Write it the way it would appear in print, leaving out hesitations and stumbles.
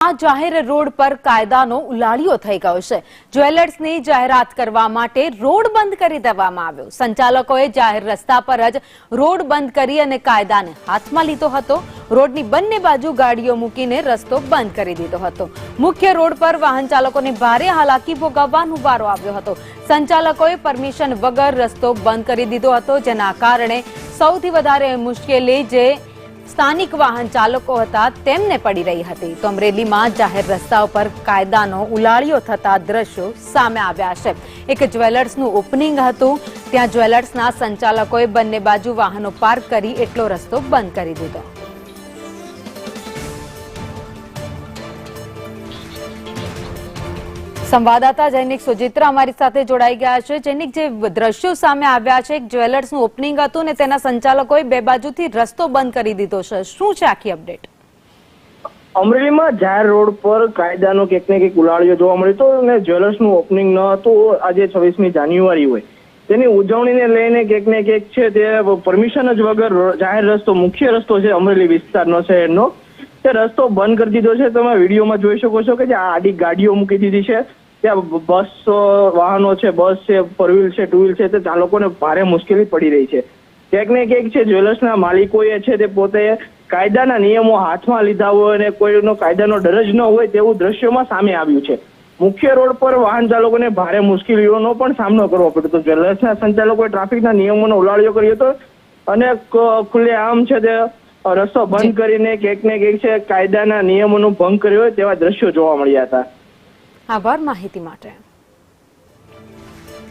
અમરેલીમાં જાહેર રોડ પર કાયદાનો ઉલાળ્યો થઈ ગયો છે। જ્વેલર્સની જાહેરાત કરવા માટે રોડ બંધ કરી દેવામાં આવ્યો। સંચાલકોએ જાહેર રસ્તા પર જ રોડ બંધ કરી અને કાયદાને હાથમાં લીધો હતો। રોડની બંને બાજુ ગાડીઓ મૂકીને રસ્તો બંધ કરી દીધો હતો। મુખ્ય રોડ પર વાહન ચાલકોને ભારે હાલાકી ભોગવવાનો વારો આવ્યો હતો। સંચાલકોએ પરમિશન વગર રસ્તો બંધ કરી દીધો હતો, જેના કારણે સૌથી વધારે મુશ્કેલી જે સ્થાનિક વાહન ચાલકો હતા તેમને પડી રહી હતી। તો અમરેલીમાં જાહેર રસ્તા પર કાયદાનો ઉલાળ્યો થતા દ્રશ્યો સામે આવ્યા છે। એક જ્વેલર્સનું ઓપનિંગ હતું, ત્યાં જ્વેલર્સના સંચાલકોએ બંને બાજુ વાહનો પાર્ક કરી એટલો રસ્તો બંધ કરી દીધો। સંવાદદાતા જૈનિક સુજિત્રા અમારી સાથે જોડાઈ ગયા છે। જૈનિક, જે દ્રશ્યો સામે આવ્યા છે, એક જ્વેલર્સનું ઓપનિંગ હતું ને તેના સંચાલકોએ બે બાજુથી રસ્તો બંધ કરી દીધો છે, શું છે આખી અપડેટ? અમરેલીમાં જાહેર રોડ પર કાયદાનો કંઈક ને કંઈક ઉલાળ્યો જોવા મળ્યો હતો અને જ્વેલર્સનું ઓપનિંગ ન હતું। આજે 26મી જાન્યુઆરી હોય તેની ઉજવણીને લઈને કંઈક ને કંઈક છે તે પરમિશન જ વગર જાહેર રસ્તો, મુખ્ય રસ્તો છે અમરેલી વિસ્તારનો શહેરનો, તે રસ્તો બંધ કરી દીધો છે। તમે વિડીયોમાં જોઈ શકો છો કે જે આડી ગાડીઓ મૂકી દીધી છે, ત્યાં બસ વાહનો છે, બસ છે, ફોર વ્હીલ છે, ટુ વ્હીલ છે, તે ચાલકોને ભારે મુશ્કેલી પડી રહી છે। ક્યાંક ને ક્યાંક છે જ્વેલર્સના માલિકોએ છે તે પોતે કાયદાના નિયમો હાથમાં લીધા હોય અને કોઈનો કાયદાનો ડર જ ન હોય તેવું દ્રશ્યોમાં સામે આવ્યું છે। મુખ્ય રોડ પર વાહન ચાલકોને ભારે મુશ્કેલીઓનો પણ સામનો કરવો પડ્યો હતો। જ્વેલર્સના સંચાલકોએ ટ્રાફિકના નિયમોનો ઉલાળ્યો કર્યો હતો અને ખુલ્લેઆમ છે તે રસ્તો બંધ કરીને ક્યાંક ને ક્યાંક છે કાયદાના નિયમોનો ભંગ કર્યો હોય તેવા દ્રશ્યો જોવા મળ્યા હતા। આભાર માહિતી માટે।